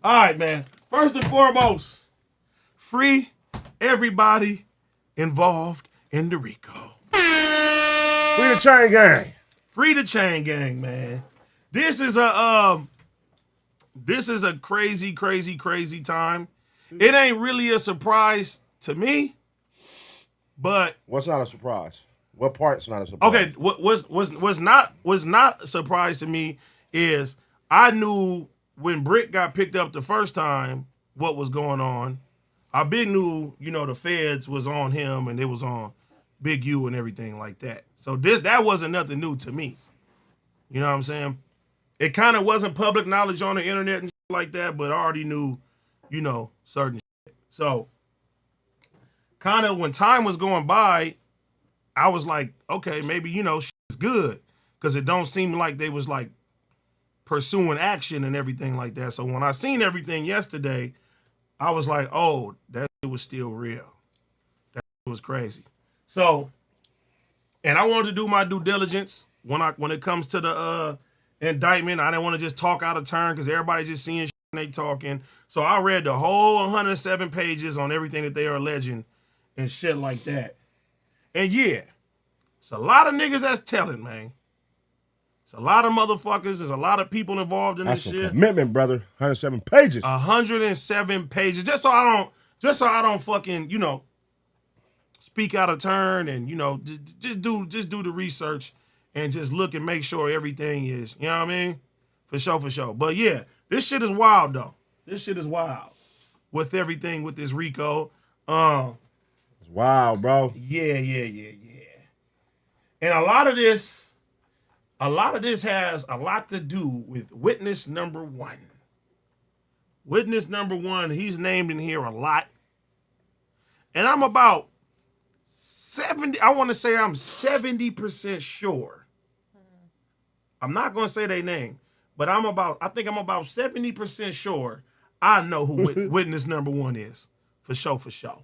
All right, man. First and foremost, free everybody involved in the RICO. Free the chain gang. Free the chain gang, man. This is a crazy, crazy, crazy time. It ain't really a surprise to me, but what's not a surprise? What part's not a surprise? Okay, what was not a surprise to me is I knew when Brick got picked up the first time what was going on. I been knew, the feds was on him and it was on Big U and everything like that. So that wasn't nothing new to me. You know what I'm saying? It kind of wasn't public knowledge on the internet and shit like that, but I already knew, certain shit. So kind of when time was going by, I was like, okay, maybe, shit's good. Because it don't seem like they was like pursuing action and everything like that. So when I seen everything yesterday, I was like, oh, that shit was still real. That shit was crazy. So, and I wanted to do my due diligence when it comes to the indictment. I didn't want to just talk out of turn because everybody just seeing shit and they talking. So I read the whole 107 pages on everything that they are alleging and shit like that. And yeah, it's a lot of niggas that's telling, man. It's a lot of motherfuckers. There's a lot of people involved in That's this a shit. commitment, brother. 107 pages. 107 pages. Just so I don't fucking, speak out of turn and, just do the research and just look and make sure everything is, you know what I mean? For sure. But yeah, this shit is wild though. This shit is wild. With everything with this RICO. It's wild, bro. Yeah. And a lot of this has a lot to do with witness number one. Witness number one, he's named in here a lot. And I'm about 70, I want to say I'm 70% sure. I'm not going to say their name, but I think I'm about 70% sure I know who witness number one is. For sure. For sure.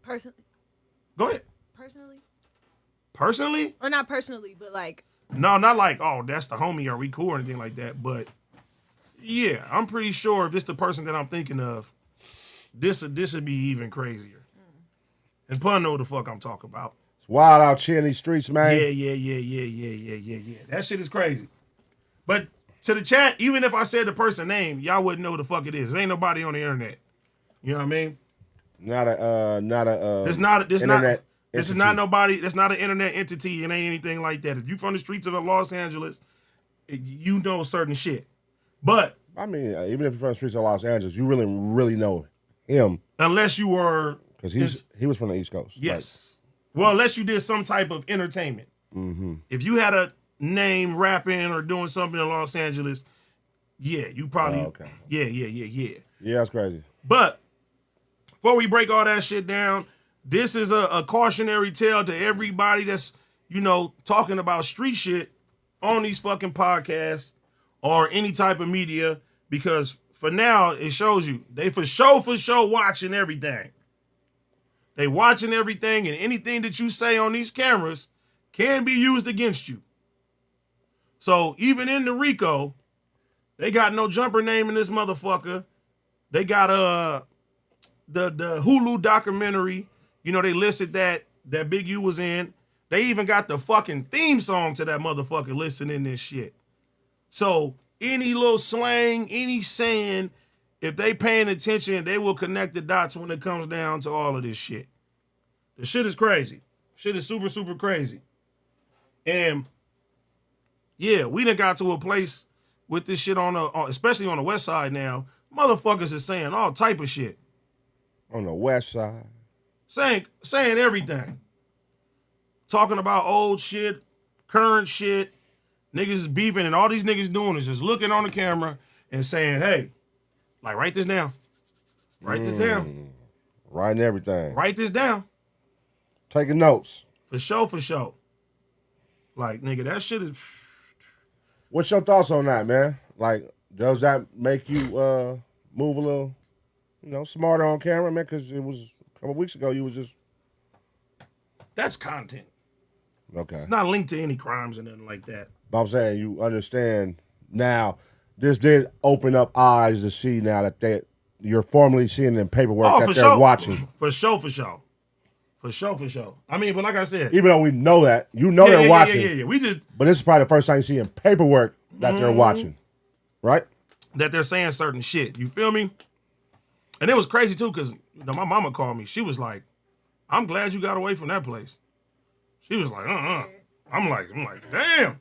Personally. Go ahead. Personally? Or not personally, but like. No, not like, oh, that's the homie or we cool or anything like that. But yeah, I'm pretty sure if it's the person that I'm thinking of, this would be even crazier. And Pun know what the fuck I'm talking about. It's wild out here in these streets, man. Yeah. That shit is crazy. But to the chat, even if I said the person name, y'all wouldn't know who the fuck it is. There ain't nobody on the internet. You know what I mean? This is not nobody. That's not an internet entity. It ain't anything like that. If you from the streets of Los Angeles, you know certain shit. But I mean, even if you're from the streets of Los Angeles, you really know him. Unless you were, because he was from the East Coast. Yes. Right? Well, unless you did some type of entertainment. Mm-hmm. If you had a name rapping or doing something in Los Angeles, yeah, you probably. Okay. Yeah. Yeah, that's crazy. But before we break all that shit down, this is a cautionary tale to everybody that's, talking about street shit on these fucking podcasts or any type of media, because for now, it shows you they for sure watching everything. They watching everything, and anything that you say on these cameras can be used against you. So even in the RICO, they got no jumper name in this motherfucker. They got the Hulu documentary. They listed that Big U was in. They even got the fucking theme song to that motherfucker listed in this shit. So any little slang, any saying, if they paying attention, they will connect the dots when it comes down to all of this shit. The shit is crazy. Shit is super, super crazy. And yeah, we done got to a place with this shit especially on the west side now. Motherfuckers is saying all type of shit. On the west side. Saying everything. Talking about old shit, current shit. Niggas is beefing, and all these niggas doing is just looking on the camera and saying, hey, like, write this down. Write this down. Writing everything. Write this down. Taking notes. For sure. Like, nigga, that shit is... What's your thoughts on that, man? Like, does that make you move a little, smarter on camera, man? Because it was a couple weeks ago, you was just... That's content. Okay. It's not linked to any crimes or nothing like that. But I'm saying you understand now. This did open up eyes to see now that you're formally seeing in paperwork that they're watching. For sure. I mean, but like I said, even though we know that, they're watching. Yeah. We just, but this is probably the first time you see in paperwork that they're watching, right? That they're saying certain shit. You feel me? And it was crazy too, because my mama called me. She was like, "I'm glad you got away from that place." She was like, I'm like, damn.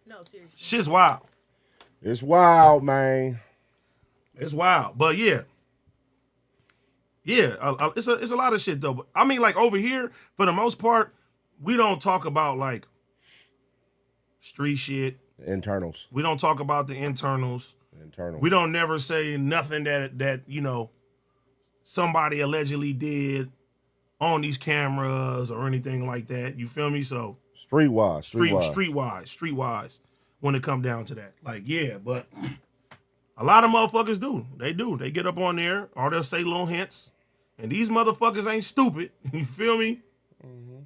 No, seriously. Shit's wild. It's wild, man. It's wild. But yeah. Yeah, it's a lot of shit though. But I mean, like over here, for the most part, we don't talk about like street shit. Internals. We don't talk about the internals. We don't never say nothing that somebody allegedly did on these cameras or anything like that. You feel me? So streetwise. When it come down to that, like yeah, but a lot of motherfuckers do. They get up on there, or they'll say little hints. And these motherfuckers ain't stupid. You feel me? Mm-hmm.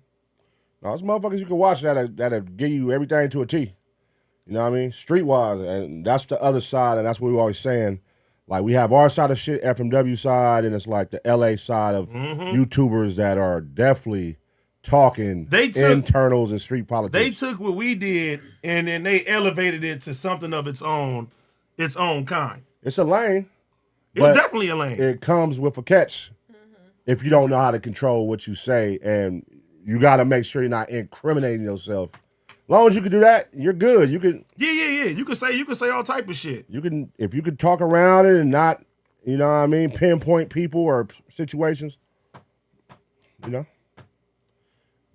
No, those motherfuckers you can watch that'll give you everything to a T. You know what I mean? Streetwise. And that's the other side, and that's what we're always saying. Like, we have our side of shit, FMW side, and it's like the LA side of YouTubers that are definitely talking internals and street politics. They took what we did, and then they elevated it to something of its own kind. It's a lane. It's definitely a lane. It comes with a catch. If you don't know how to control what you say, and you got to make sure you're not incriminating yourself. As long as you can do that, you're good. You can. Yeah. You can say all type of shit. You can, if you could talk around it and not, you know what I mean, pinpoint people or situations. You know.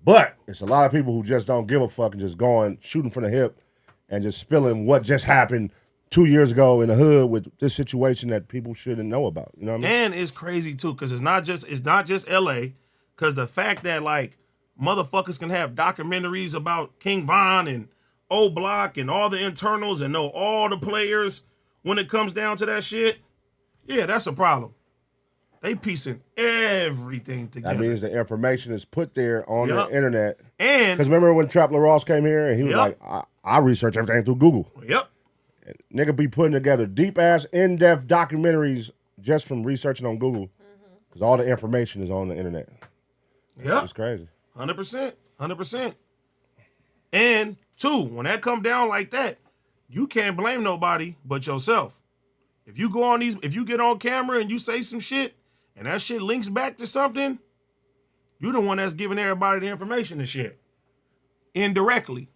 But it's a lot of people who just don't give a fuck and just going shooting from the hip and just spilling what just happened 2 years ago in the hood with this situation that people shouldn't know about. You know what I mean? And it's crazy too, because it's not just LA, because the fact that like motherfuckers can have documentaries about King Von and O Block and all the internals and know all the players when it comes down to that shit, yeah, that's a problem. They piecing everything together. That means the information is put there on the internet. And because remember when Trapler Ross came here and he was like, I research everything through Google. Yep. And nigga be putting together deep-ass, in-depth documentaries just from researching on Google. Because all the information is on the internet. Yeah. It's crazy. 100%. And two, when that come down like that, you can't blame nobody but yourself. If you get on camera and you say some shit and that shit links back to something, you the one that's giving everybody the information and shit. Indirectly.